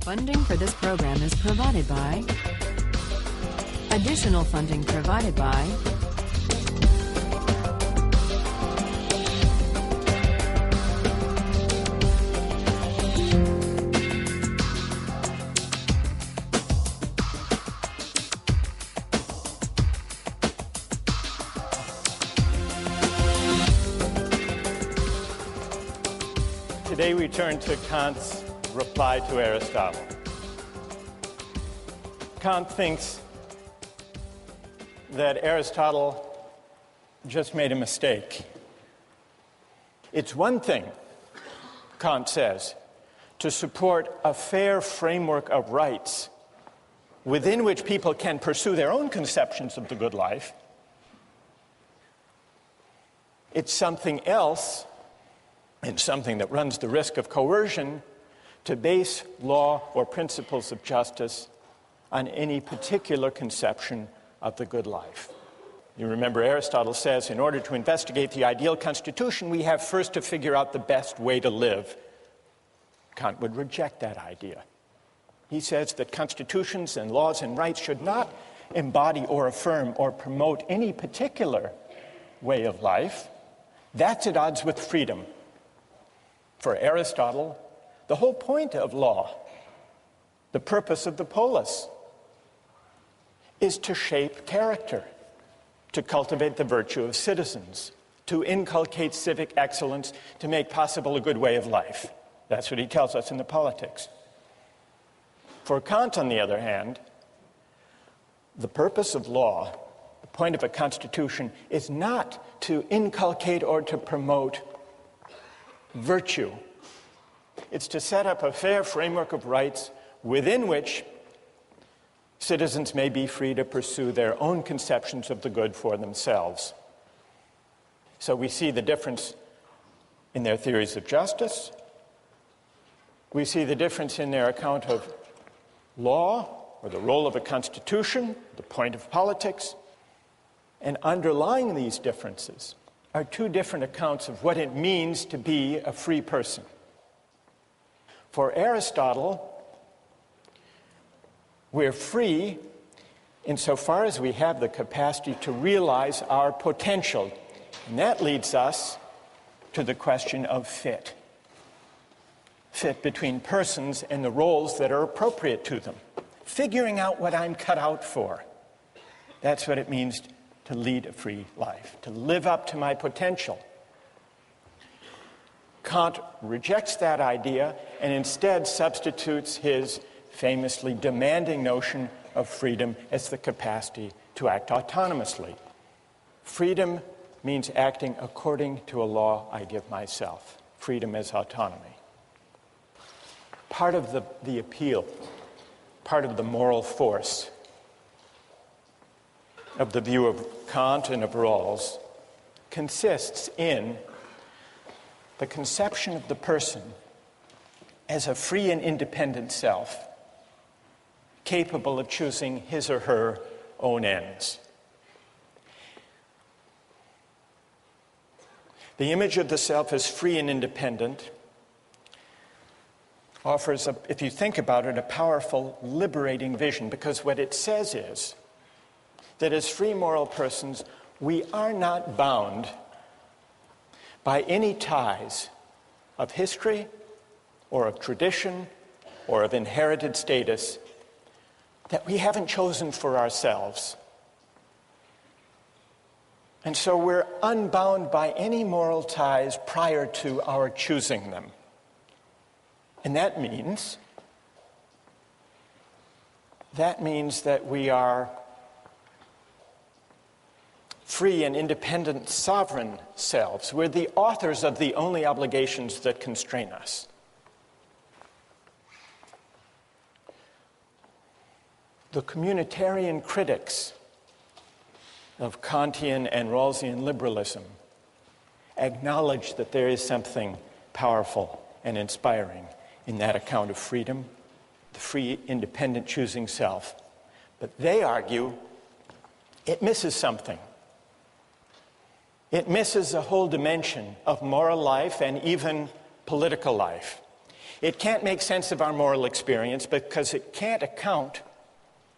Funding for this program is provided by... Additional funding provided by... Today we turn to Kant's reply to Aristotle. Kant thinks that Aristotle just made a mistake. It's one thing, Kant says, to support a fair framework of rights within which people can pursue their own conceptions of the good life. It's something else, and something that runs the risk of coercion, to base law or principles of justice on any particular conception of the good life. You remember Aristotle says, in order to investigate the ideal constitution, we have first to figure out the best way to live. Kant would reject that idea. He says that constitutions and laws and rights should not embody or affirm or promote any particular way of life. That's at odds with freedom. For Aristotle, the whole point of law, the purpose of the polis, is to shape character, to cultivate the virtue of citizens, to inculcate civic excellence, to make possible a good way of life. That's what he tells us in the Politics. For Kant, on the other hand, the purpose of law, the point of a constitution, is not to inculcate or to promote virtue. It's to set up a fair framework of rights within which citizens may be free to pursue their own conceptions of the good for themselves. So we see the difference in their theories of justice. We see the difference in their account of law, or the role of a constitution, the point of politics. And underlying these differences are two different accounts of what it means to be a free person. For Aristotle, we're free insofar as we have the capacity to realize our potential. And that leads us to the question of fit. Fit between persons and the roles that are appropriate to them. Figuring out what I'm cut out for. That's what it means to lead a free life, to live up to my potential. Kant rejects that idea and instead substitutes his famously demanding notion of freedom as the capacity to act autonomously. Freedom means acting according to a law I give myself. Freedom as autonomy. Part of the appeal, part of the moral force of the view of Kant and of Rawls consists in the conception of the person as a free and independent self, capable of choosing his or her own ends. The image of the self as free and independent offers, if you think about it, a powerful, liberating vision, because what it says is that as free moral persons, we are not bound by any ties of history or of tradition or of inherited status that we haven't chosen for ourselves. And so we're unbound by any moral ties prior to our choosing them. And that means that we are free and independent sovereign selves. We're the authors of the only obligations that constrain us. The communitarian critics of Kantian and Rawlsian liberalism acknowledge that there is something powerful and inspiring in that account of freedom, the free, independent choosing self. But they argue it misses something. It misses a whole dimension of moral life and even political life. It can't make sense of our moral experience because it can't account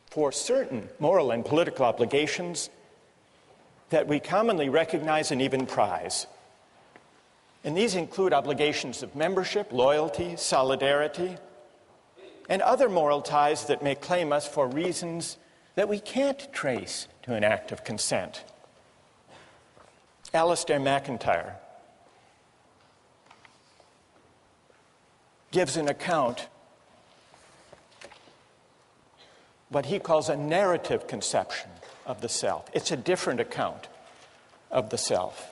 for certain moral and political obligations that we commonly recognize and even prize. And these include obligations of membership, loyalty, solidarity, and other moral ties that may claim us for reasons that we can't trace to an act of consent. Alasdair MacIntyre gives an account, what he calls a narrative conception of the self. It's a different account of the self.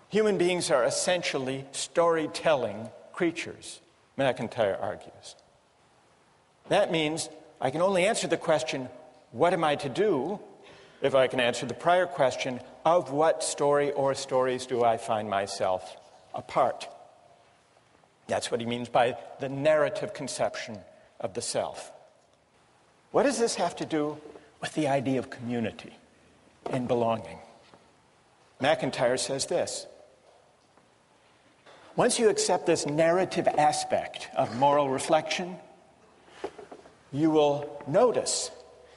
Human beings are essentially storytelling creatures, MacIntyre argues. That means I can only answer the question, what am I to do, if I can answer the prior question, of what story or stories do I find myself a part? That's what he means by the narrative conception of the self. What does this have to do with the idea of community and belonging? MacIntyre says this: once you accept this narrative aspect of moral reflection, you will notice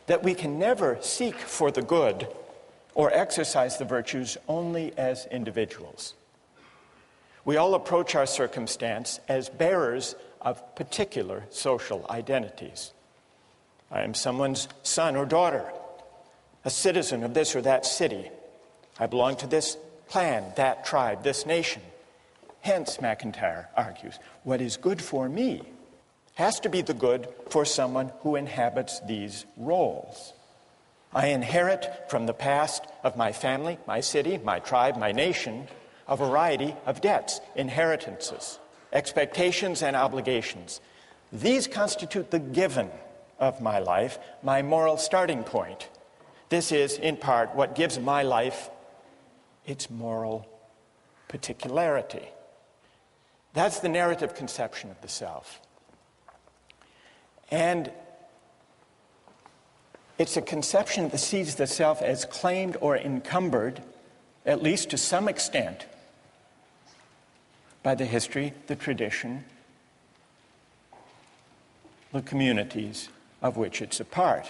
that we can never seek for the good or exercise the virtues only as individuals. We all approach our circumstance as bearers of particular social identities. I am someone's son or daughter, a citizen of this or that city. I belong to this clan, that tribe, this nation. Hence, MacIntyre argues, what is good for me has to be the good for someone who inhabits these roles. I inherit from the past of my family, my city, my tribe, my nation, a variety of debts, inheritances, expectations, and obligations. These constitute the given of my life, my moral starting point. This is, in part, what gives my life its moral particularity. That's the narrative conception of the self. And it's a conception that sees the self as claimed or encumbered, at least to some extent, by the history, the tradition, the communities of which it's a part.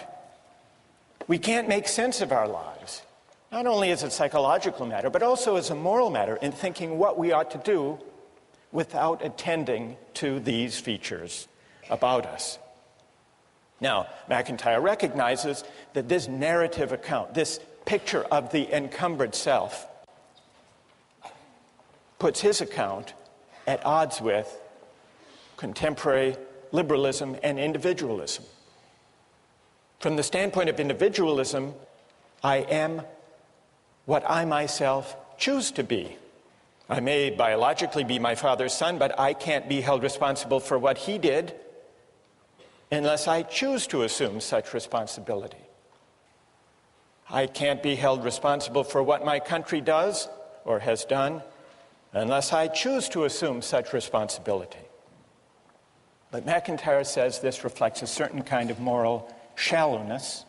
We can't make sense of our lives, not only as a psychological matter, but also as a moral matter, in thinking what we ought to do without attending to these features about us. Now, MacIntyre recognizes that this narrative account, this picture of the encumbered self, puts his account at odds with contemporary liberalism and individualism. From the standpoint of individualism, I am what I myself choose to be. I may biologically be my father's son, but I can't be held responsible for what he did unless I choose to assume such responsibility. I can't be held responsible for what my country does or has done unless I choose to assume such responsibility. But MacIntyre says this reflects a certain kind of moral shallowness,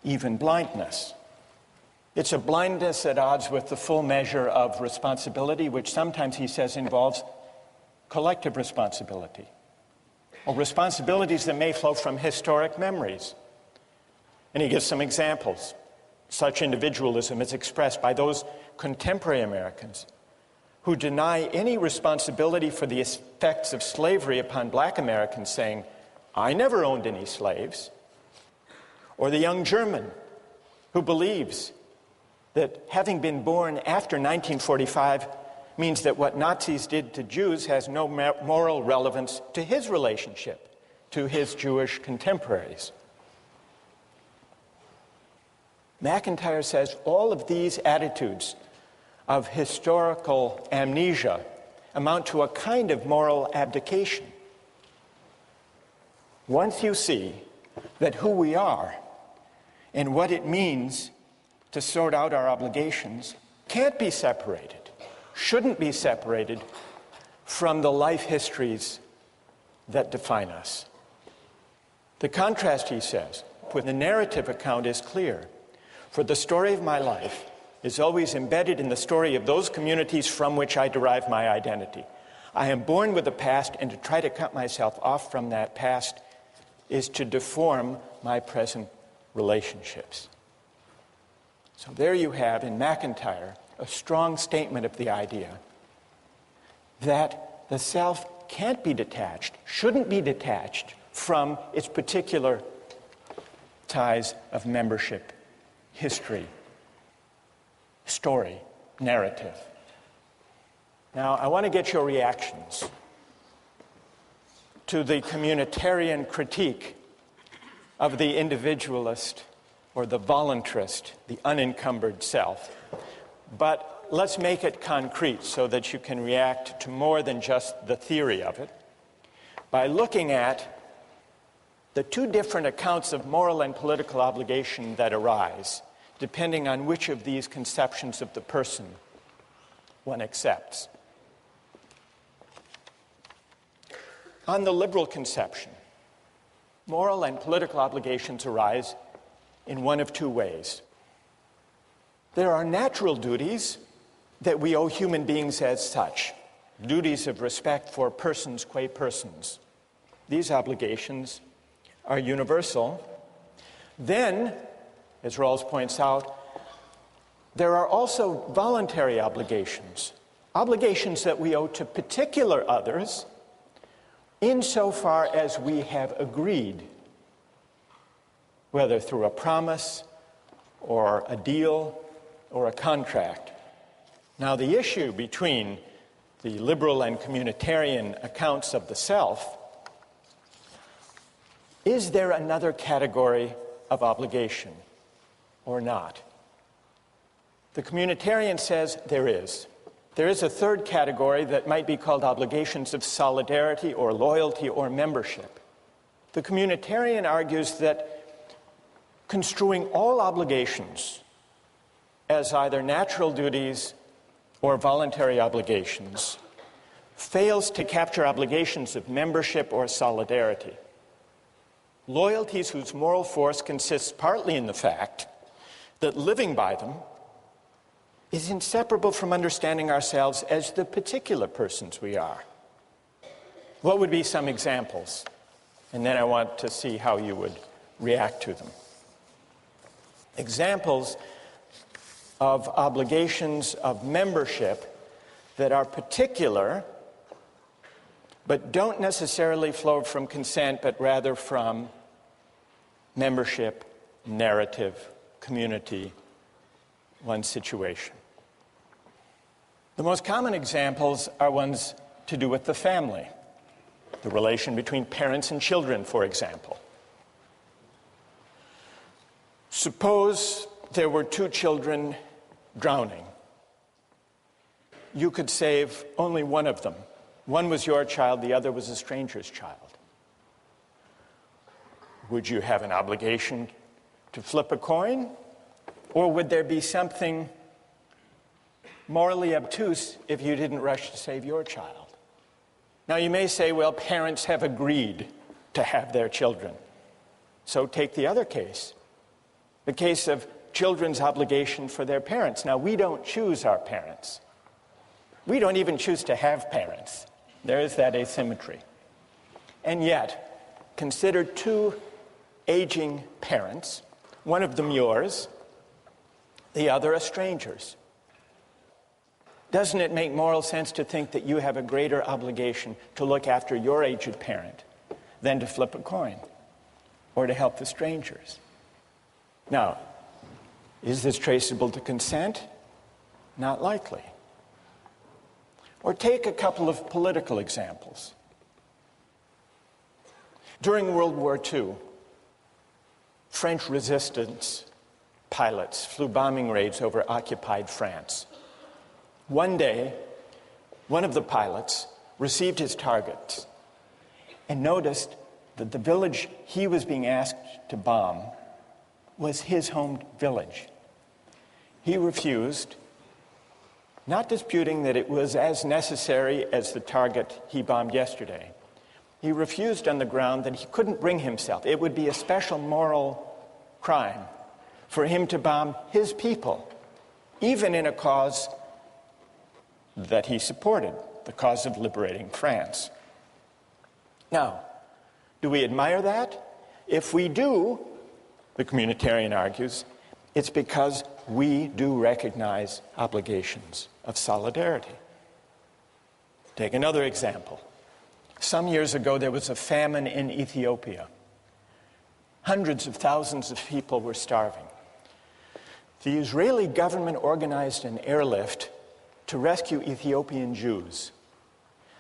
even blindness. It's a blindness at odds with the full measure of responsibility, which sometimes, he says, involves collective responsibility, or responsibilities that may flow from historic memories. And he gives some examples. Such individualism is expressed by those contemporary Americans who deny any responsibility for the effects of slavery upon black Americans, saying, I never owned any slaves. Or the young German who believes that having been born after 1945 means that what Nazis did to Jews has no moral relevance to his relationship to his Jewish contemporaries. MacIntyre says all of these attitudes of historical amnesia amount to a kind of moral abdication. Once you see that who we are and what it means to sort out our obligations can't be separated, shouldn't be separated from the life histories that define us. The contrast, he says, with the narrative account is clear. For the story of my life is always embedded in the story of those communities from which I derive my identity. I am born with a past, and to try to cut myself off from that past is to deform my present relationships. So there you have, in MacIntyre, a strong statement of the idea that the self can't be detached, shouldn't be detached from its particular ties of membership, history, story, narrative. Now, I want to get your reactions to the communitarian critique of the individualist or the voluntarist, the unencumbered self. But let's make it concrete so that you can react to more than just the theory of it by looking at the two different accounts of moral and political obligation that arise, depending on which of these conceptions of the person one accepts. On the liberal conception, moral and political obligations arise in one of two ways. There are natural duties that we owe human beings as such, duties of respect for persons qua persons. These obligations are universal. Then, as Rawls points out, there are also voluntary obligations, obligations that we owe to particular others insofar as we have agreed, whether through a promise or a deal or a contract. Now, the issue between the liberal and communitarian accounts of the self, is there another category of obligation or not? The communitarian says there is. There is a third category that might be called obligations of solidarity or loyalty or membership. The communitarian argues that construing all obligations as either natural duties or voluntary obligations fails to capture obligations of membership or solidarity. Loyalties whose moral force consists partly in the fact that living by them is inseparable from understanding ourselves as the particular persons we are. What would be some examples? And then I want to see how you would react to them. Examples of obligations of membership that are particular but don't necessarily flow from consent, but rather from membership, narrative, community, one's situation. The most common examples are ones to do with the family, the relation between parents and children, for example. Suppose there were two children drowning. You could save only one of them. One was your child, the other was a stranger's child. Would you have an obligation to flip a coin? Or would there be something morally obtuse if you didn't rush to save your child? Now you may say, well, parents have agreed to have their children. So take the other case, the case of children's obligation for their parents. Now we don't choose our parents. We don't even choose to have parents. There is that asymmetry. And yet, consider two aging parents, one of them yours, the other a stranger's. Doesn't it make moral sense to think that you have a greater obligation to look after your aged parent than to flip a coin or to help the strangers? Now, is this traceable to consent? Not likely. Or take a couple of political examples. During World War II, French resistance pilots flew bombing raids over occupied France. One day, one of the pilots received his targets and noticed that the village he was being asked to bomb was his home village. He refused, not disputing that it was as necessary as the target he bombed yesterday. He refused on the ground that he couldn't bring himself. It would be a special moral crime for him to bomb his people even in a cause that he supported, the cause of liberating France. Now, do we admire that? If we do, the communitarian argues, it's because we do recognize obligations of solidarity. Take another example. Some years ago, there was a famine in Ethiopia. Hundreds of thousands of people were starving. The Israeli government organized an airlift to rescue Ethiopian Jews.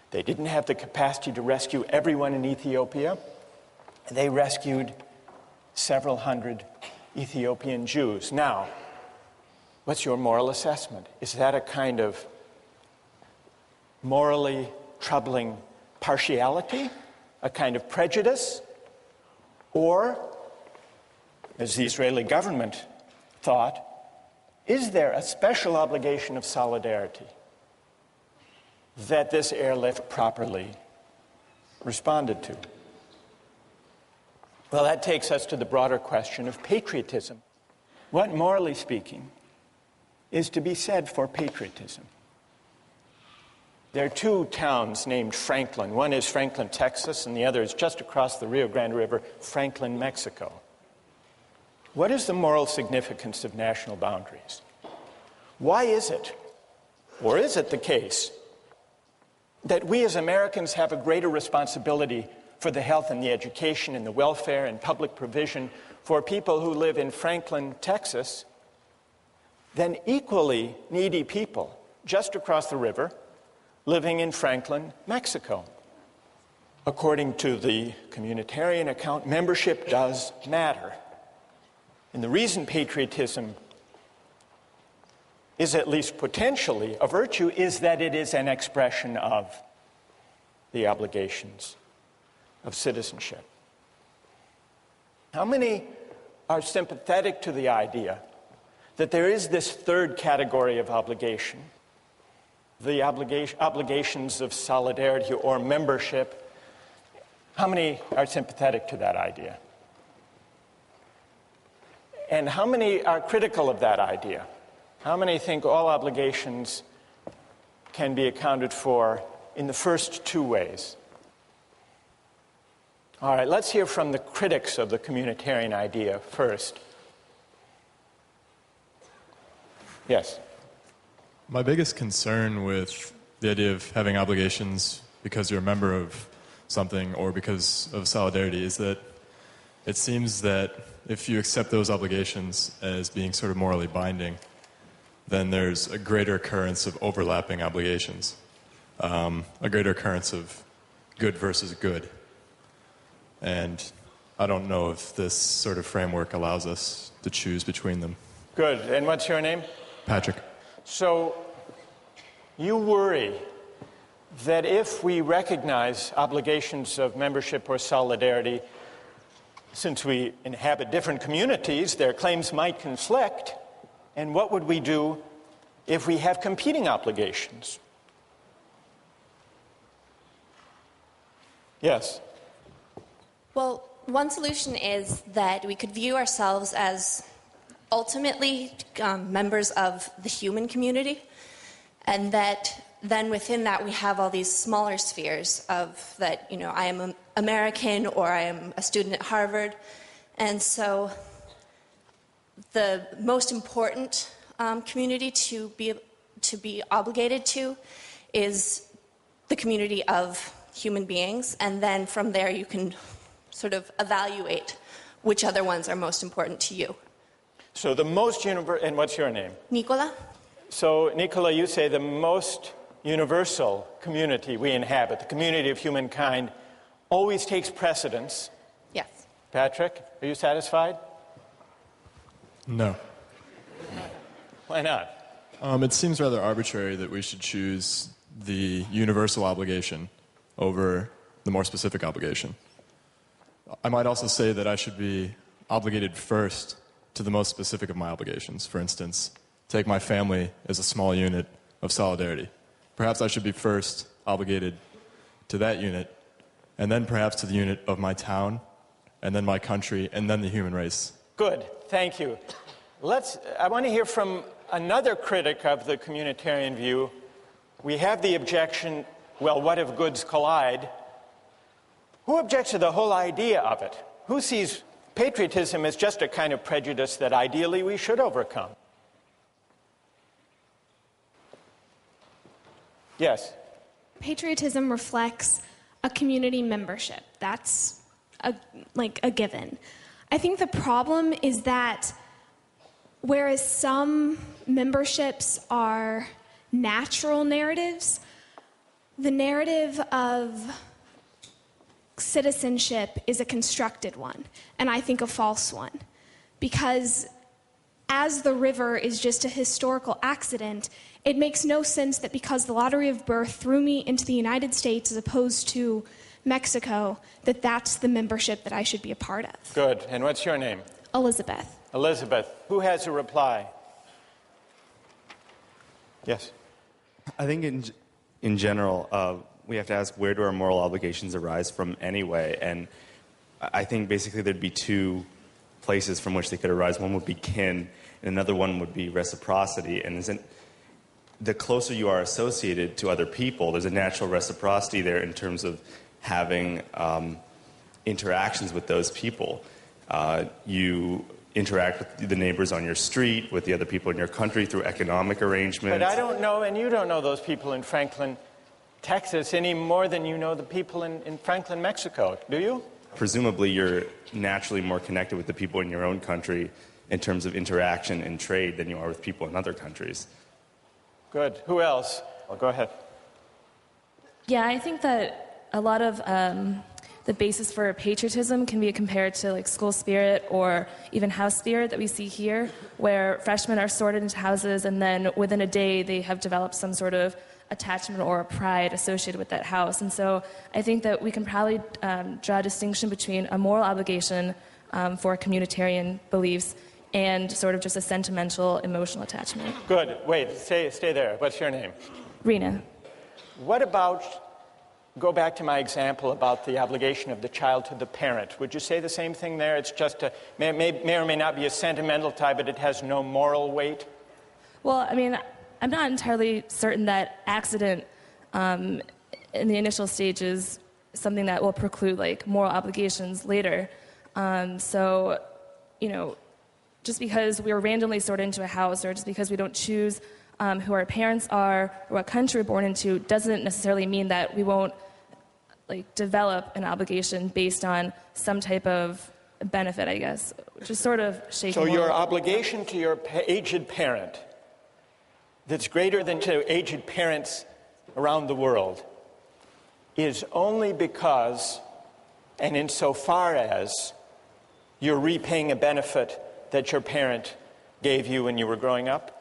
They didn't have the capacity to rescue everyone in Ethiopia. They rescued several hundred Ethiopian Jews. Now, what's your moral assessment? Is that a kind of morally troubling partiality, a kind of prejudice? Or, as the Israeli government thought, is there a special obligation of solidarity that this airlift properly responded to? Well, that takes us to the broader question of patriotism. What, morally speaking, is to be said for patriotism? There are two towns named Franklin. One is Franklin, Texas, and the other is just across the Rio Grande River, Franklin, Mexico. What is the moral significance of national boundaries? Why is it, or is it the case, that we as Americans have a greater responsibility for the health and the education and the welfare and public provision for people who live in Franklin, Texas, than equally needy people just across the river living in Franklin, Mexico? According to the communitarian account, membership does matter. And the reason patriotism is at least potentially a virtue is that it is an expression of the obligations of citizenship. How many are sympathetic to the idea that there is this third category of obligation, the obligations of solidarity or membership? How many are sympathetic to that idea? And how many are critical of that idea? How many think all obligations can be accounted for in the first two ways? All right, let's hear from the critics of the communitarian idea first. Yes. My biggest concern with the idea of having obligations because you're a member of something or because of solidarity is that it seems that if you accept those obligations as being sort of morally binding, then there's a greater occurrence of overlapping obligations, a greater occurrence of good versus good. And I don't know if this sort of framework allows us to choose between them. Good. And what's your name? Patrick. So you worry that if we recognize obligations of membership or solidarity, since we inhabit different communities, their claims might conflict. And what would we do if we have competing obligations? Yes. Well, one solution is that we could view ourselves as ultimately members of the human community, and that then within that we have all these smaller spheres of that, you know, I am an American or I am a student at Harvard. And so the most important community to be obligated to is the community of human beings, and then from there you can sort of evaluate which other ones are most important to you. So the most and what's your name? Nicola? So, Nicola, you say the most universal community we inhabit, the community of humankind, always takes precedence. Yes. Patrick, are you satisfied? No. Why not? It seems rather arbitrary that we should choose the universal obligation over the more specific obligation. I might also say that I should be obligated first to the most specific of my obligations. For instance, take my family as a small unit of solidarity. Perhaps I should be first obligated to that unit, and then perhaps to the unit of my town, and then my country, and then the human race. Good, thank you. I want to hear from another critic of the communitarian view, we have the objection, well, what if goods collide? Who objects to the whole idea of it? Who sees patriotism as just a kind of prejudice that ideally we should overcome? Yes? Patriotism reflects a community membership. That's a given. I think the problem is that whereas some memberships are natural narratives, the narrative of citizenship is a constructed one, and I think a false one. Because as the river is just a historical accident, it makes no sense that because the lottery of birth threw me into the United States as opposed to Mexico, that that's the membership that I should be a part of. Good. And what's your name? Elizabeth. Elizabeth. Who has a reply? Yes. I think in general, we have to ask, where do our moral obligations arise from anyway? And I think basically there'd be two places from which they could arise. One would be kin, and another one would be reciprocity. And the closer you are associated to other people, there's a natural reciprocity there in terms of having interactions with those people. You interact with the neighbors on your street, with the other people in your country through economic arrangements. But I don't know, and you don't know those people in Franklin, Texas, any more than you know the people in Franklin, Mexico, do you? Presumably you're naturally more connected with the people in your own country in terms of interaction and trade than you are with people in other countries. Good. Who else? Well, go ahead. Yeah, I think that a lot of the basis for patriotism can be compared to like school spirit or even house spirit that we see here, where freshmen are sorted into houses and then within a day they have developed some sort of attachment or pride associated with that house. And so I think that we can probably draw a distinction between a moral obligation for communitarian beliefs and sort of just a sentimental, emotional attachment. Good. Wait, stay there. What's your name? Rena. What about, go back to my example about the obligation of the child to the parent. Would you say the same thing there? It's just may or may not be a sentimental tie, but it has no moral weight? Well, I mean, I'm not entirely certain that accident in the initial stage is something that will preclude like moral obligations later. So, you know, just because we were randomly sorted into a house or just because we don't choose who our parents are or what country we're born into doesn't necessarily mean that we won't like develop an obligation based on some type of benefit, I guess, which is sort of shaky. So your obligation to your aged parent that's greater than to aged parents around the world is only because and insofar as you're repaying a benefit that your parent gave you when you were growing up?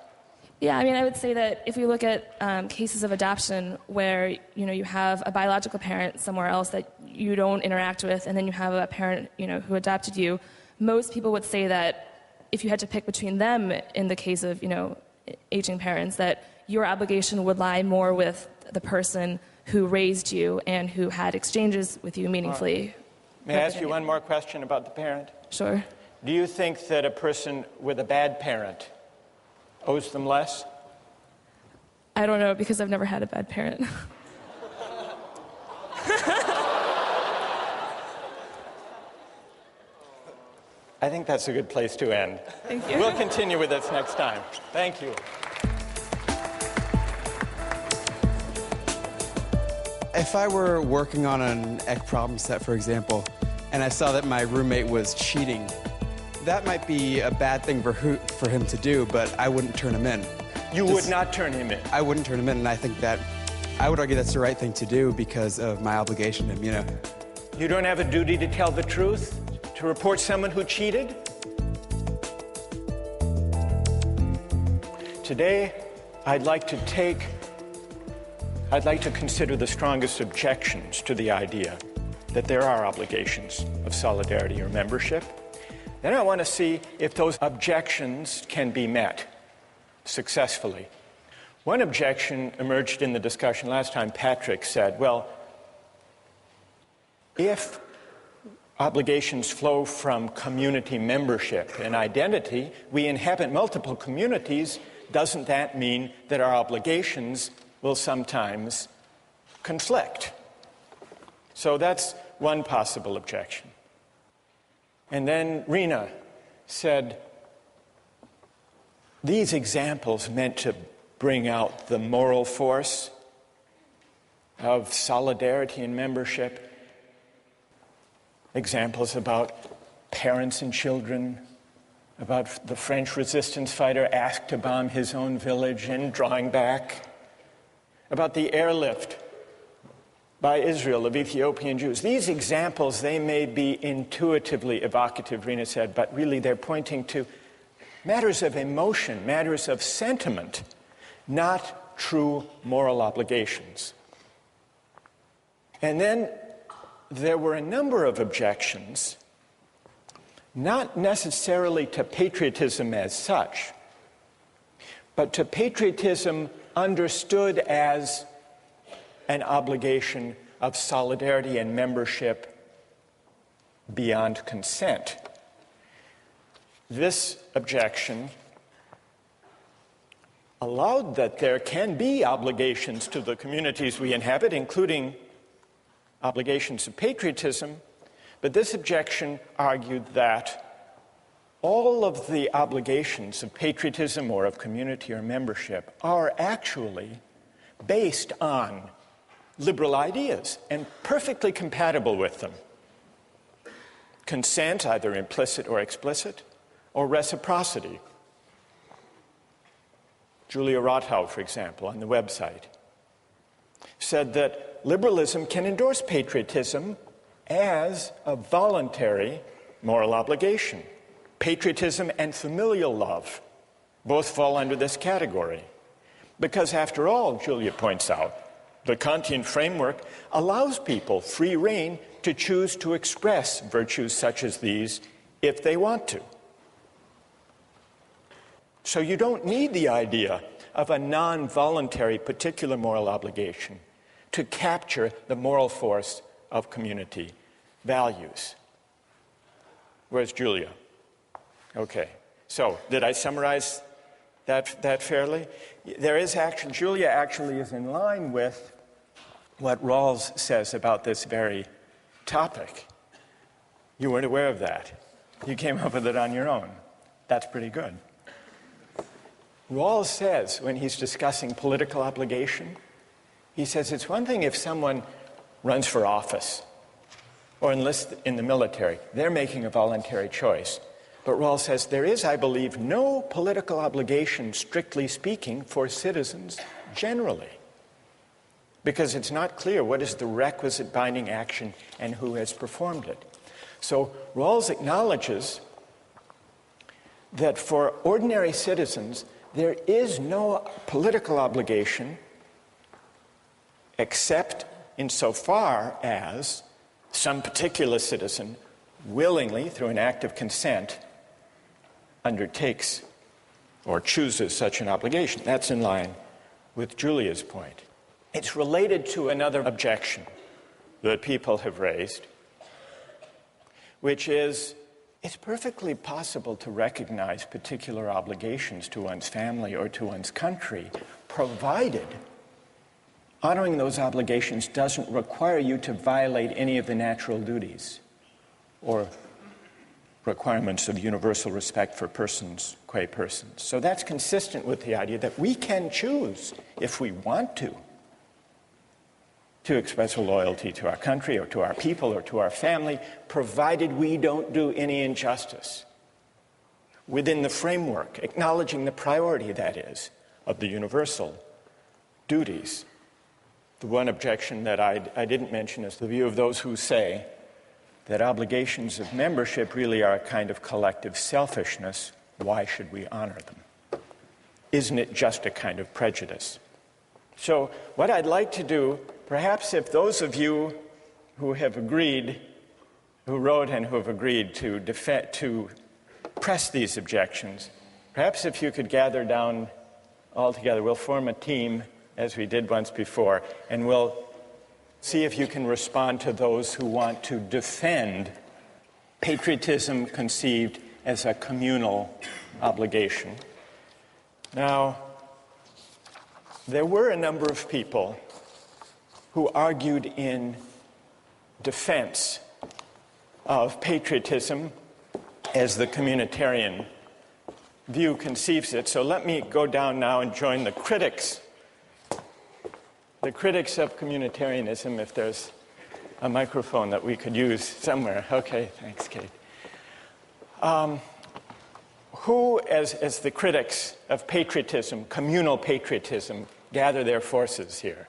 Yeah, I mean, I would say that if we look at cases of adoption where, you know, you have a biological parent somewhere else that you don't interact with, and then you have a parent, you know, who adopted you, most people would say that if you had to pick between them in the case of, you know, aging parents, that your obligation would lie more with the person who raised you and who had exchanges with you meaningfully. Right. May I ask you one more question about the parent? Sure. Do you think that a person with a bad parent owes them less? I don't know, because I've never had a bad parent. I think that's a good place to end. Thank you. We'll continue with this next time. Thank you. If I were working on an ec problem set, for example, and I saw that my roommate was cheating, that might be a bad thing for him to do, but I wouldn't turn him in. You would not turn him in? I wouldn't turn him in, and I think that, I would argue that's the right thing to do because of my obligation to him, you know. You don't have a duty to tell the truth? To report someone who cheated? Today, I'd like to consider the strongest objections to the idea that there are obligations of solidarity or membership. Then I want to see if those objections can be met successfully. One objection emerged in the discussion last time. Patrick said, well, if obligations flow from community membership and identity, we inhabit multiple communities, doesn't that mean that our obligations will sometimes conflict? So that's one possible objection. And then Rena said, these examples meant to bring out the moral force of solidarity and membership. Examples about parents and children, about the French resistance fighter asked to bomb his own village and drawing back, about the airlift by Israel of Ethiopian Jews. These examples, they may be intuitively evocative, Rena said, but really they're pointing to matters of emotion, matters of sentiment, not true moral obligations. And then there were a number of objections, not necessarily to patriotism as such, but to patriotism understood as an obligation of solidarity and membership beyond consent. This objection allowed that there can be obligations to the communities we inhabit, including obligations of patriotism, but this objection argued that all of the obligations of patriotism or of community or membership are actually based on liberal ideas and perfectly compatible with them. Consent, either implicit or explicit, or reciprocity. Julia Rothau, for example, on the website, said that liberalism can endorse patriotism as a voluntary moral obligation. Patriotism and familial love both fall under this category. Because after all, Julia points out, the Kantian framework allows people free rein to choose to express virtues such as these if they want to. So you don't need the idea of a non-voluntary particular moral obligation to capture the moral force of community values. Where's Julia? Okay, so did I summarize that fairly? There is action. Julia actually is in line with what Rawls says about this very topic. You weren't aware of that. You came up with it on your own. That's pretty good. Rawls says, when he's discussing political obligation, he says it's one thing if someone runs for office or enlists in the military. They're making a voluntary choice. But Rawls says there is, I believe, no political obligation, strictly speaking, for citizens generally, because it's not clear what is the requisite binding action and who has performed it. So Rawls acknowledges that for ordinary citizens, there is no political obligation except insofar as some particular citizen willingly, through an act of consent, undertakes or chooses such an obligation. That's in line with Julia's point. It's related to another objection that people have raised, which is it's perfectly possible to recognize particular obligations to one's family or to one's country, provided honoring those obligations doesn't require you to violate any of the natural duties or requirements of universal respect for persons qua persons. So that's consistent with the idea that we can choose, if we want to express a loyalty to our country or to our people or to our family, provided we don't do any injustice within the framework, acknowledging the priority, that is, of the universal duties. The one objection that I didn't mention is the view of those who say that obligations of membership really are a kind of collective selfishness. Why should we honor them? Isn't it just a kind of prejudice? So what I'd like to do, perhaps if those of you who have agreed, who wrote and who have agreed to press these objections, perhaps if you could gather down all together, we'll form a team as we did once before, and we'll see if you can respond to those who want to defend patriotism conceived as a communal obligation. Now, there were a number of people who argued in defense of patriotism as the communitarian view conceives it. So let me go down now and join the critics of communitarianism, if there's a microphone that we could use somewhere. Okay, thanks, Kate. Who, as the critics of patriotism, communal patriotism, gather their forces here?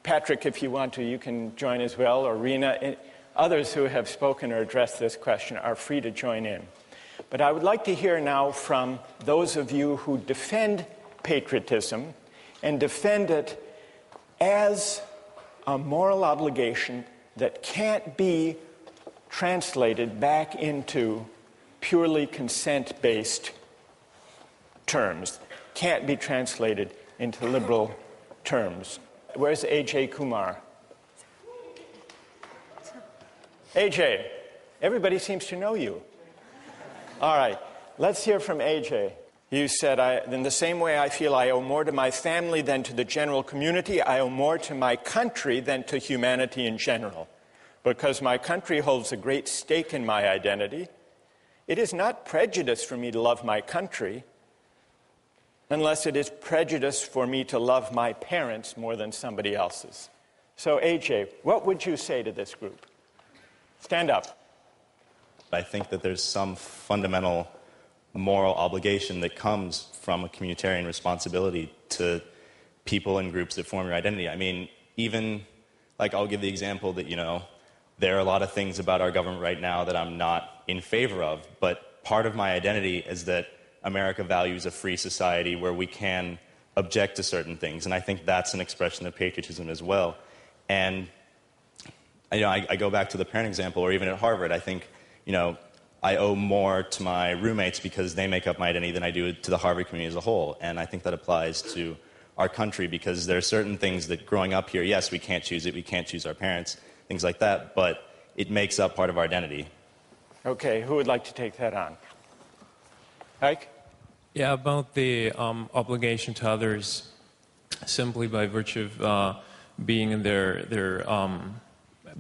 Patrick, if you want to, you can join as well, or Rena. Others who have spoken or addressed this question are free to join in. But I would like to hear now from those of you who defend patriotism and defend it as a moral obligation that can't be translated back into purely consent-based terms, can't be translated into liberal terms. Where's AJ Kumar? AJ, everybody seems to know you. All right, let's hear from AJ. You said, in the same way I feel I owe more to my family than to the general community, I owe more to my country than to humanity in general. Because my country holds a great stake in my identity, it is not prejudice for me to love my country, unless it is prejudice for me to love my parents more than somebody else's. So, AJ, what would you say to this group? Stand up. I think that there's some fundamental moral obligation that comes from a communitarian responsibility to people and groups that form your identity. I mean, even, like, I'll give the example that, there are a lot of things about our government right now that I'm not in favor of, but part of my identity is that America values a free society where we can object to certain things, and I think that's an expression of patriotism as well. And I go back to the parent example, or even at Harvard, I think, I owe more to my roommates because they make up my identity than I do to the Harvard community as a whole. And I think that applies to our country because there are certain things that growing up here, yes, we can't choose it, we can't choose our parents, things like that, but it makes up part of our identity. Okay, who would like to take that on? Ike? Yeah, about the obligation to others simply by virtue of being in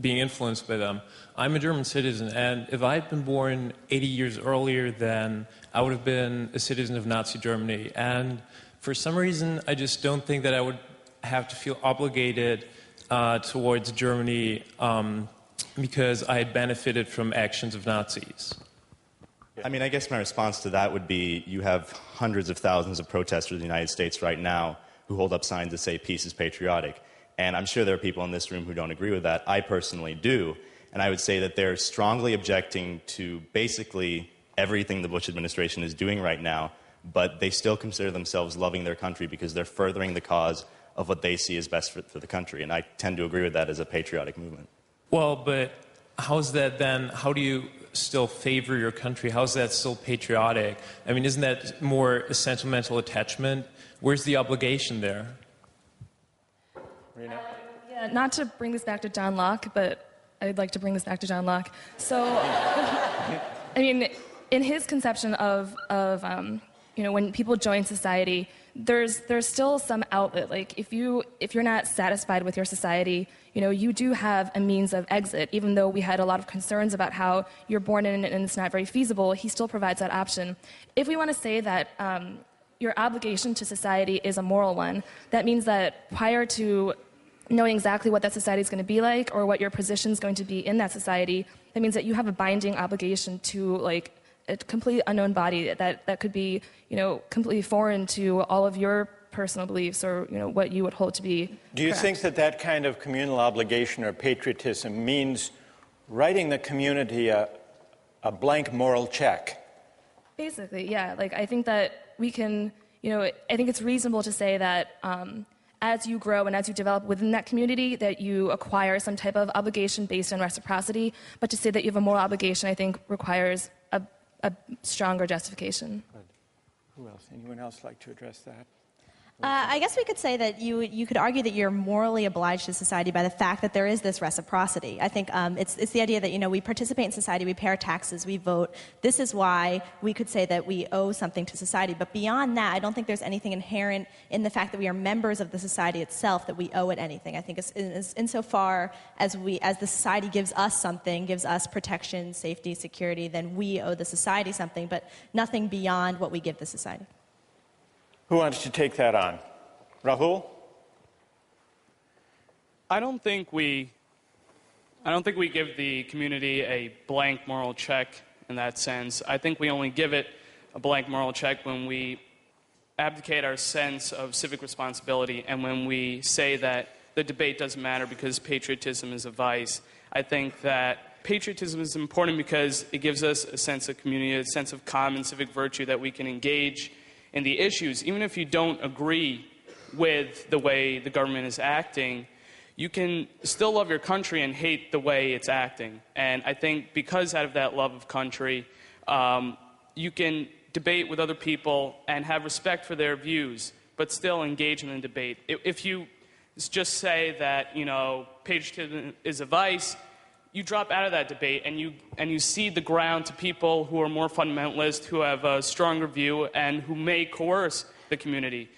being influenced by them. I'm a German citizen, and if I had been born 80 years earlier, then I would have been a citizen of Nazi Germany. And for some reason, I just don't think that I would have to feel obligated towards Germany because I had benefited from actions of Nazis. I mean, I guess my response to that would be you have hundreds of thousands of protesters in the United States right now who hold up signs that say peace is patriotic. And I'm sure there are people in this room who don't agree with that. I personally do. And I would say that they're strongly objecting to basically everything the Bush administration is doing right now, but they still consider themselves loving their country because they're furthering the cause of what they see as best for the country. And I tend to agree with that as a patriotic movement. Well, but how's that then? How do you still favor your country? How's that still patriotic? I mean, isn't that more a sentimental attachment? Where's the obligation there? Yeah, not to bring this back to John Locke, but I'd like to bring this back to John Locke. So, I mean, in his conception of when people join society, there's still some outlet. Like if you're not satisfied with your society, you do have a means of exit. Even though we had a lot of concerns about how you're born in and it's not very feasible, he still provides that option. If we want to say that your obligation to society is a moral one, that means that prior to knowing exactly what that society is going to be like or what your position is going to be in that society, that means that you have a binding obligation to like a completely unknown body that could be, completely foreign to all of your personal beliefs or, what you would hold to be Do you correct. think that kind of communal obligation or patriotism means writing the community a blank moral check? Basically, yeah. Like, I think that we can, I think it's reasonable to say that as you grow and as you develop within that community, that you acquire some type of obligation based on reciprocity. But to say that you have a moral obligation, I think, requires a stronger justification. Good. Who else? Anyone else like to address that? I guess we could say that you could argue that you're morally obliged to society by the fact that there is this reciprocity. I think it's the idea that, we participate in society, we pay our taxes, we vote. This is why we could say that we owe something to society. But beyond that, I don't think there's anything inherent in the fact that we are members of the society itself that we owe it anything. I think insofar as the society gives us something, gives us protection, safety, security, then we owe the society something, but nothing beyond what we give the society. Who wants to take that on? Rahul? I don't think we give the community a blank moral check in that sense. I think we only give it a blank moral check when we abdicate our sense of civic responsibility and when we say that the debate doesn't matter because patriotism is a vice. I think that patriotism is important because it gives us a sense of community, a sense of common civic virtue that we can engage in the issues. Even if you don't agree with the way the government is acting, you can still love your country and hate the way it's acting. And I think because out of that love of country, you can debate with other people and have respect for their views, but still engage in the debate. If you just say that, patriotism is a vice, you drop out of that debate and you cede the ground to people who are more fundamentalist, who have a stronger view, and who may coerce the community.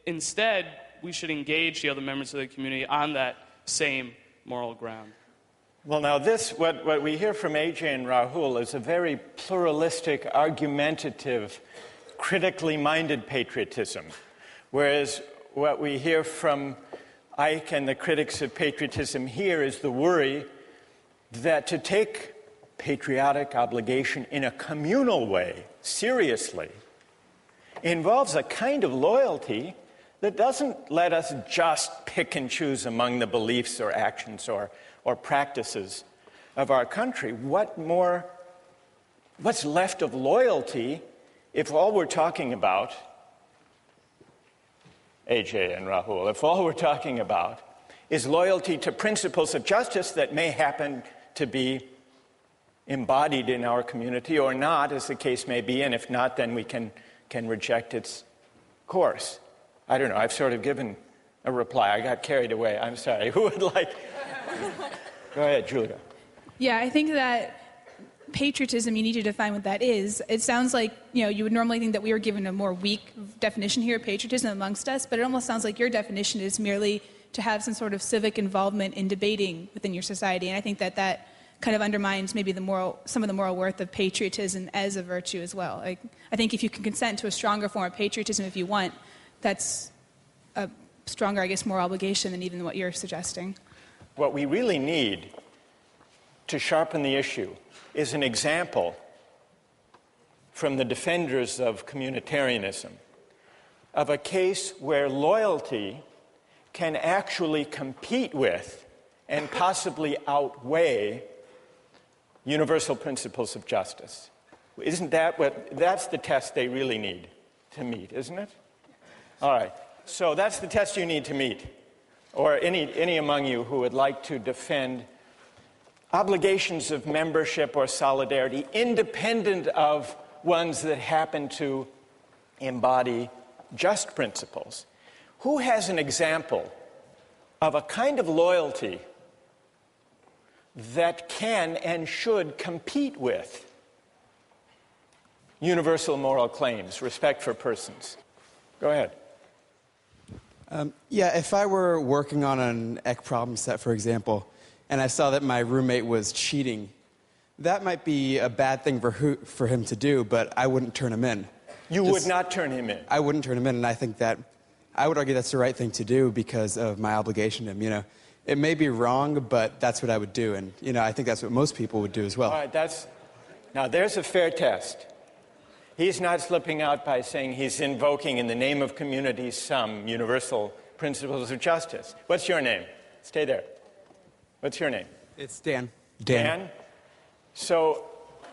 Instead, we should engage the other members of the community on that same moral ground. Well, now what we hear from AJ and Rahul is a very pluralistic, argumentative, critically minded patriotism, whereas what we hear from Ike and the critics of patriotism here is the worry that to take patriotic obligation in a communal way, seriously, involves a kind of loyalty that doesn't let us just pick and choose among the beliefs or actions or practices of our country. What's left of loyalty if all we're talking about, AJ and Rahul, if all we're talking about is loyalty to principles of justice that may happen to be embodied in our community or not, as the case may be, and if not, then we can reject its course. I don't know, I've sort of given a reply. I got carried away. I'm sorry. Who would like? Go ahead, Julia. Yeah, I think that patriotism, you need to define what that is. It sounds like, you would normally think that we were given a more weak definition here of patriotism amongst us, but it almost sounds like your definition is merely to have some sort of civic involvement in debating within your society. And I think that kind of undermines maybe some of the moral worth of patriotism as a virtue as well. I think if you can consent to a stronger form of patriotism if you want, that's a stronger, moral obligation than even what you're suggesting. What we really need to sharpen the issue is an example from the defenders of communitarianism of a case where loyalty can actually compete with and possibly outweigh universal principles of justice. Isn't that's the test they really need to meet, isn't it? All right, so that's the test you need to meet, or any among you who would like to defend obligations of membership or solidarity independent of ones that happen to embody just principles. Who has an example of a kind of loyalty that can and should compete with universal moral claims, respect for persons? Go ahead. If I were working on an EC problem set, for example, and I saw that my roommate was cheating, that might be a bad thing for him to do, but I wouldn't turn him in. You would not turn him in? I wouldn't turn him in, and I think that I would argue that's the right thing to do because of my obligation to him. It may be wrong, but that's what I would do, and I think that's what most people would do as well. All right, now there's a fair test. He's not slipping out by saying he's invoking in the name of community some universal principles of justice. What's your name? Stay there. What's your name? It's Dan. Dan? So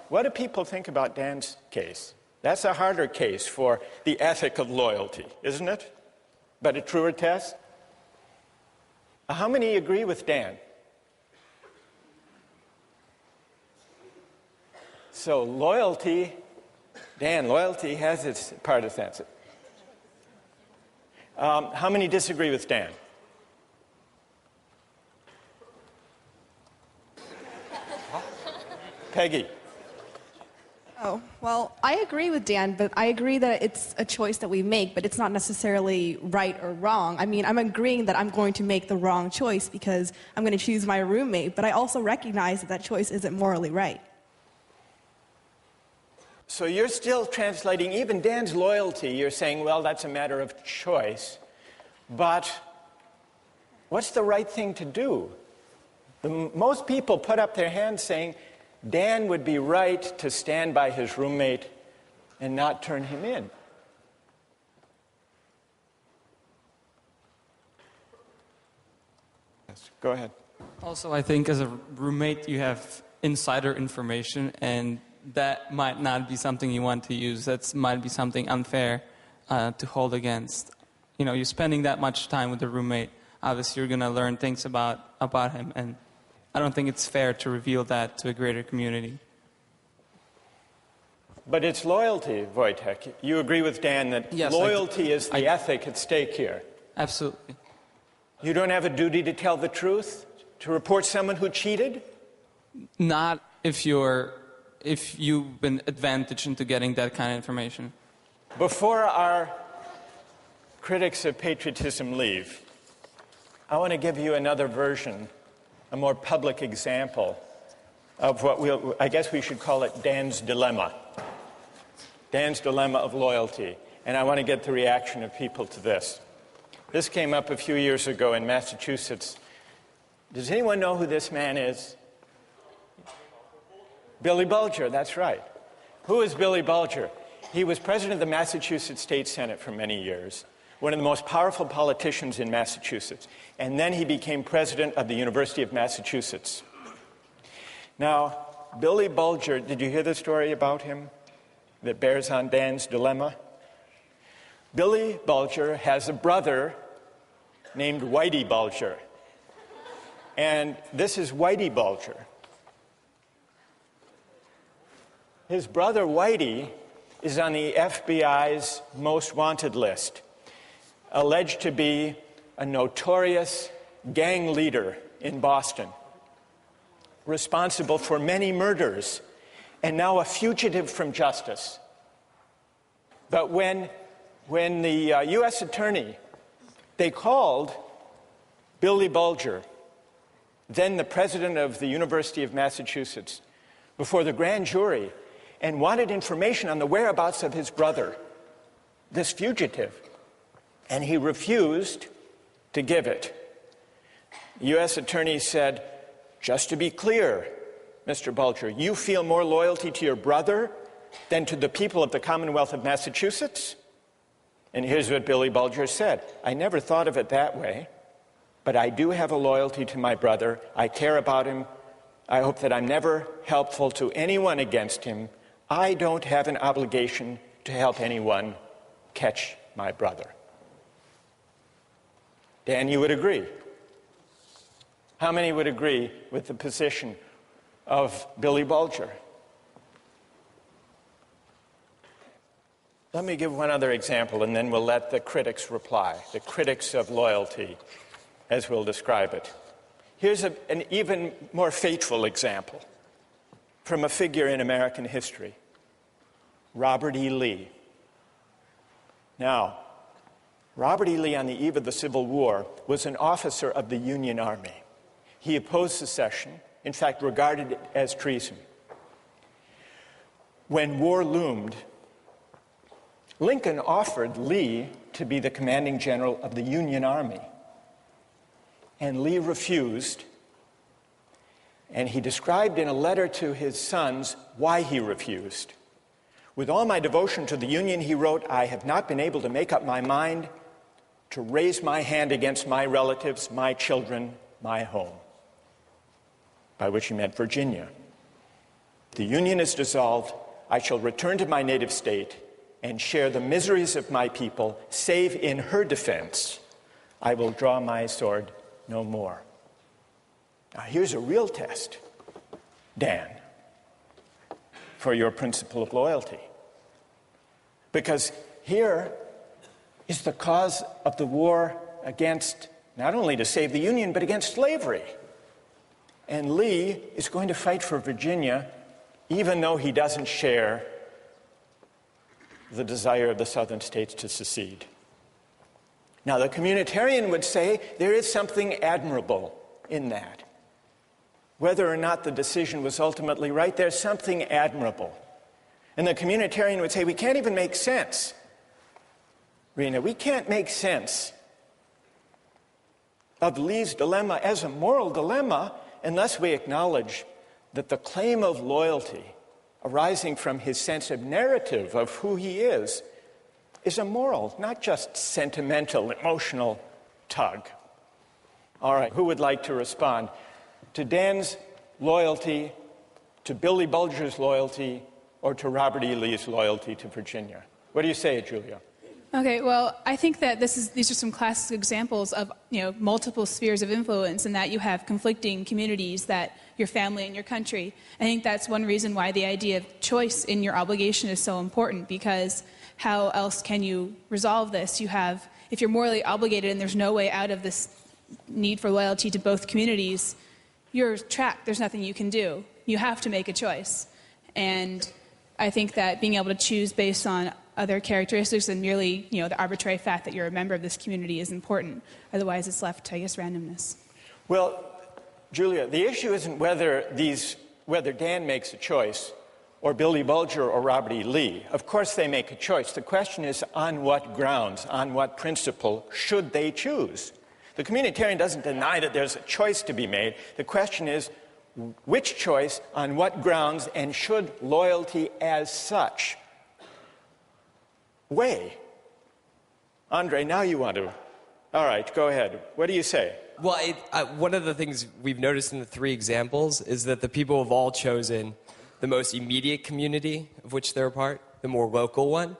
what do people think about Dan's case? That's a harder case for the ethic of loyalty, isn't it? But a truer test? How many agree with Dan? So loyalty, Dan, loyalty has its partisans. How many disagree with Dan? Peggy. Oh, well, I agree with Dan, but I agree that it's a choice that we make, but it's not necessarily right or wrong. I mean, I'm agreeing that I'm going to make the wrong choice because I'm going to choose my roommate, but I also recognize that that choice isn't morally right. So you're still translating even Dan's loyalty. You're saying, well, that's a matter of choice. But what's the right thing to do? Most people put up their hands saying, Dan would be right to stand by his roommate and not turn him in. Yes, go ahead. Also, I think as a roommate, you have insider information, and that might not be something you want to use. That might be something unfair to hold against. You know, you're spending that much time with a roommate. Obviously, you're going to learn things about him, and I don't think it's fair to reveal that to a greater community. But it's loyalty, Wojtek. You agree with Dan that yes, loyalty is the ethic at stake here. Absolutely. You don't have a duty to tell the truth, to report someone who cheated? Not if you've been advantaged into getting that kind of information. Before our critics of patriotism leave, I want to give you another version, a more public example of what I guess we should call it Dan's dilemma. Dan's dilemma of loyalty. And I want to get the reaction of people to this. This came up a few years ago in Massachusetts. Does anyone know who this man is? Billy Bulger, that's right. Who is Billy Bulger? He was president of the Massachusetts State Senate for many years, one of the most powerful politicians in Massachusetts. And then he became president of the University of Massachusetts. Now, Billy Bulger, did you hear the story about him that bears on Dan's dilemma? Billy Bulger has a brother named Whitey Bulger. And this is Whitey Bulger. His brother Whitey is on the FBI's most wanted list, alleged to be a notorious gang leader in Boston, responsible for many murders, and now a fugitive from justice. But when the U.S. attorney, they called Billy Bulger, then the president of the University of Massachusetts, before the grand jury, and wanted information on the whereabouts of his brother, this fugitive. And he refused to give it. The U.S. attorney said, just to be clear, Mr. Bulger, you feel more loyalty to your brother than to the people of the Commonwealth of Massachusetts? And here's what Billy Bulger said. I never thought of it that way, but I do have a loyalty to my brother. I care about him. I hope that I'm never helpful to anyone against him. I don't have an obligation to help anyone catch my brother. Dan, you would agree? How many would agree with the position of Billy Bulger? Let me give one other example, and then we'll let the critics reply, the critics of loyalty, as we'll describe it. Here's an even more fateful example from a figure in American history, Robert E. Lee. Now, Robert E. Lee, on the eve of the Civil War, was an officer of the Union Army. He opposed secession, in fact, regarded it as treason. When war loomed, Lincoln offered Lee to be the commanding general of the Union Army. And Lee refused. And he described in a letter to his sons why he refused. With all my devotion to the Union, he wrote, I have not been able to make up my mind to raise my hand against my relatives, my children, my home. By which he meant Virginia. The Union is dissolved. I shall return to my native state and share the miseries of my people, save in her defense. I will draw my sword no more. Now here's a real test, Dan, for your principle of loyalty. Because here, is the cause of the war against, not only to save the Union, but against slavery. And Lee is going to fight for Virginia, even though he doesn't share the desire of the southern states to secede. Now, the communitarian would say there is something admirable in that. Whether or not the decision was ultimately right, there's something admirable. And the communitarian would say, we can't even make sense. Rena, we can't make sense of Lee's dilemma as a moral dilemma unless we acknowledge that the claim of loyalty arising from his sense of narrative of who he is a moral, not just sentimental, emotional tug. All right, who would like to respond to Dan's loyalty, to Billy Bulger's loyalty, or to Robert E. Lee's loyalty to Virginia? What do you say, Julia? Okay, well, I think that these are some classic examples of multiple spheres of influence, and that you have conflicting communities, that your family and your country. I think that's one reason why the idea of choice in your obligation is so important, because how else can you resolve this? If you're morally obligated and there's no way out of this need for loyalty to both communities, you're trapped. There's nothing you can do. You have to make a choice. And I think that being able to choose based on other characteristics than merely, the arbitrary fact that you're a member of this community is important. Otherwise, it's left to, randomness. Well, Julia, the issue isn't whether Dan makes a choice, or Billy Bulger or Robert E. Lee. Of course they make a choice. The question is, on what grounds, on what principle should they choose? The communitarian doesn't deny that there's a choice to be made. The question is, which choice, on what grounds, and should loyalty as such weigh? Andre, now you want to. All right, go ahead. What do you say? Well, one of the things we've noticed in the three examples is that the people have all chosen the most immediate community of which they're a part, the more local one.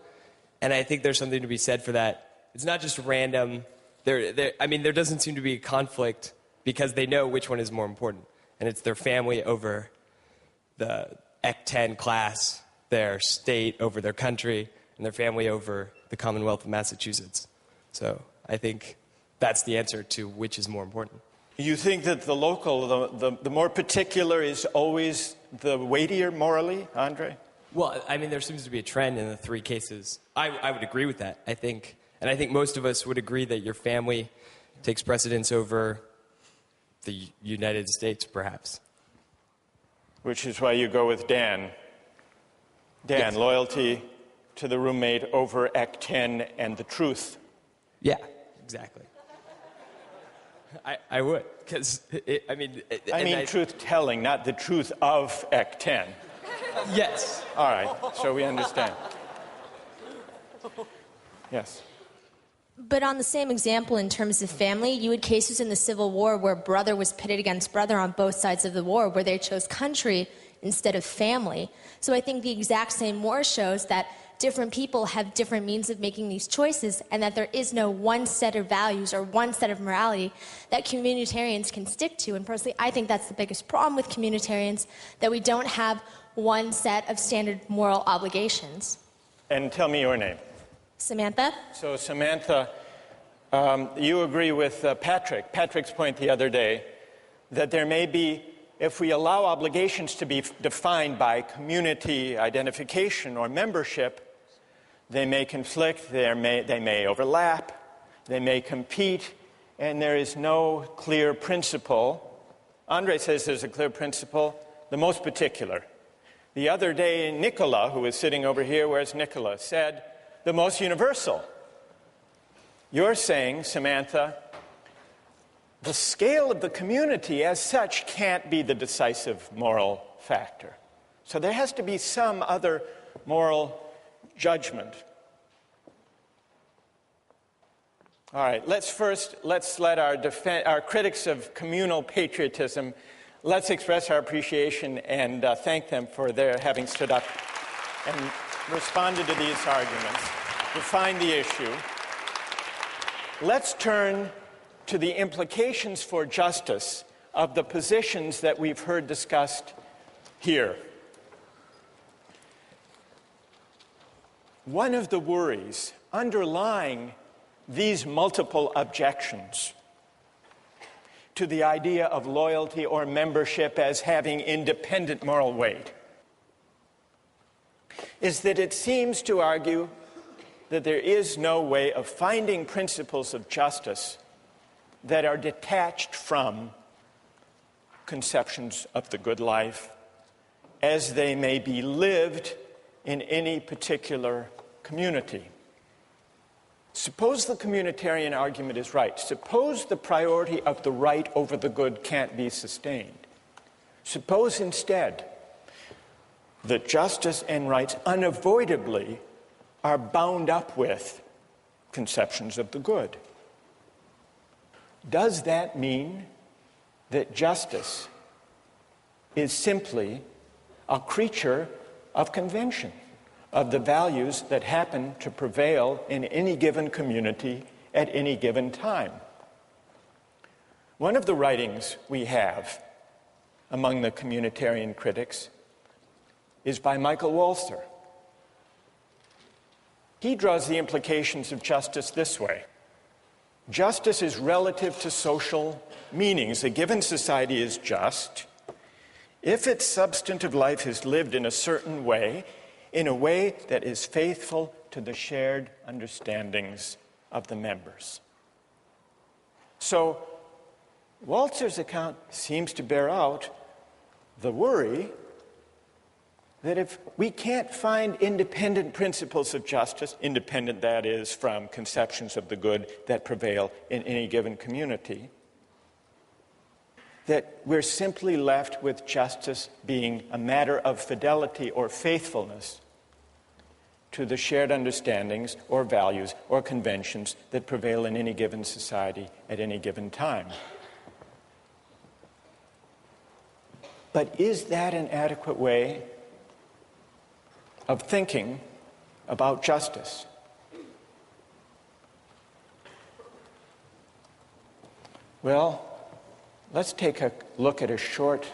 And I think there's something to be said for that. It's not just random. There doesn't seem to be a conflict because they know which one is more important. And it's their family over the Ec-10 class, their state over their country, and their family over the Commonwealth of Massachusetts. So I think that's the answer to which is more important. You think that the local, the more particular is always the weightier morally, Andre? Well, there seems to be a trend in the three cases. I would agree with that, I think. And I think most of us would agree that your family takes precedence over the United States, perhaps. Which is why you go with Dan. Dan, yes. Loyalty to the roommate over Ec-10 and the truth. Yeah, exactly. I would, because, truth-telling, not the truth of Ec-10. Yes. All right, so we understand. Yes. But on the same example, in terms of family, you had cases in the Civil War where brother was pitted against brother on both sides of the war, where they chose country instead of family. So I think the exact same war shows that different people have different means of making these choices, and that there is no one set of values or one set of morality that communitarians can stick to. And personally, I think that's the biggest problem with communitarians, that we don't have one set of standard moral obligations. And tell me your name. Samantha. So Samantha, you agree with Patrick's point the other day, that there may be, if we allow obligations to be defined by community identification or membership, they may conflict, they may overlap, they may compete, and there is no clear principle. Andre says there's a clear principle, the most particular. The other day, Nicola, who is sitting over here, where's Nicola, said the most universal. You're saying, Samantha, the scale of the community as such can't be the decisive moral factor. So there has to be some other moral judgment. All right, let's let our critics of communal patriotism, let's express our appreciation and thank them for their having stood up and responded to these arguments, defined the issue. Let's turn to the implications for justice of the positions that we've heard discussed here. One of the worries underlying these multiple objections to the idea of loyalty or membership as having independent moral weight is that it seems to argue that there is no way of finding principles of justice that are detached from conceptions of the good life as they may be lived in any particular community. Suppose the communitarian argument is right. Suppose the priority of the right over the good can't be sustained. Suppose instead that justice and rights unavoidably are bound up with conceptions of the good. Does that mean that justice is simply a creature of convention, of the values that happen to prevail in any given community at any given time? One of the writings we have among the communitarian critics is by Michael Walzer. He draws the implications of justice this way. Justice is relative to social meanings. A given society is just if its substantive life is lived in a certain way, in a way that is faithful to the shared understandings of the members. So, Walzer's account seems to bear out the worry that if we can't find independent principles of justice, independent, that is, from conceptions of the good that prevail in any given community, that we're simply left with justice being a matter of fidelity or faithfulness to the shared understandings or values or conventions that prevail in any given society at any given time. But is that an adequate way of thinking about justice? Well, let's take a look at a short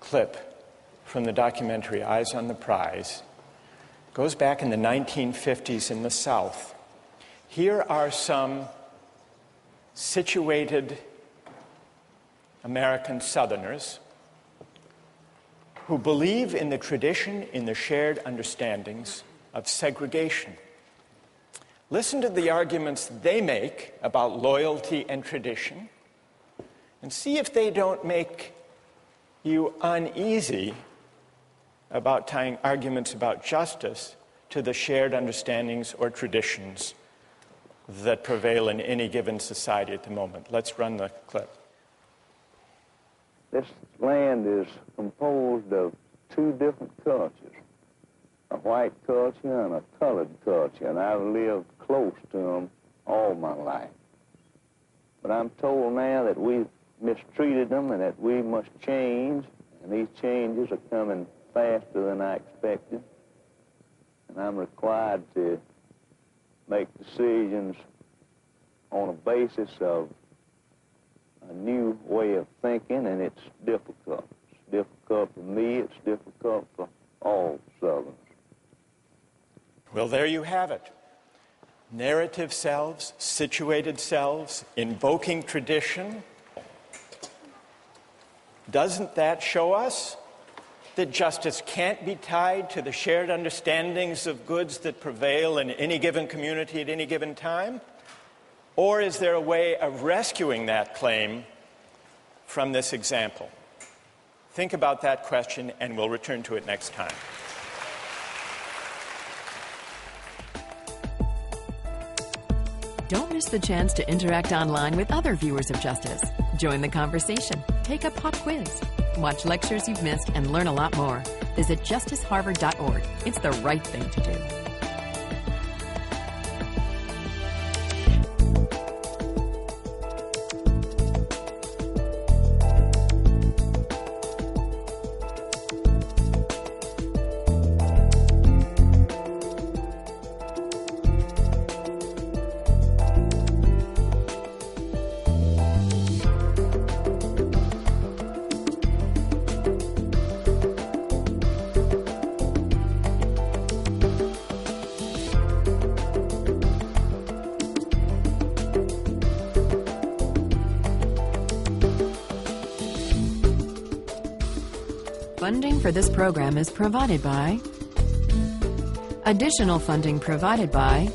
clip from the documentary Eyes on the Prize. It goes back in the 1950s in the South. Here are some situated American Southerners who believe in the tradition, in the shared understandings of segregation. Listen to the arguments they make about loyalty and tradition, and see if they don't make you uneasy about tying arguments about justice to the shared understandings or traditions that prevail in any given society at the moment. Let's run the clip. This land is composed of two different cultures, a white culture and a colored culture, and I've lived close to them all my life. But I'm told now that we've mistreated them and that we must change, and these changes are coming faster than I expected, and I'm required to make decisions on a basis of a new way of thinking, and it's difficult. It's difficult for me, it's difficult for all Southerners. Well, there you have it. Narrative selves, situated selves, invoking tradition. Doesn't that show us that justice can't be tied to the shared understandings of goods that prevail in any given community at any given time? Or is there a way of rescuing that claim from this example? Think about that question, and we'll return to it next time. Don't miss the chance to interact online with other viewers of Justice. Join the conversation, take a pop quiz, watch lectures you've missed, and learn a lot more. Visit justiceharvard.org. It's the right thing to do. Funding for this program is provided by... Additional funding provided by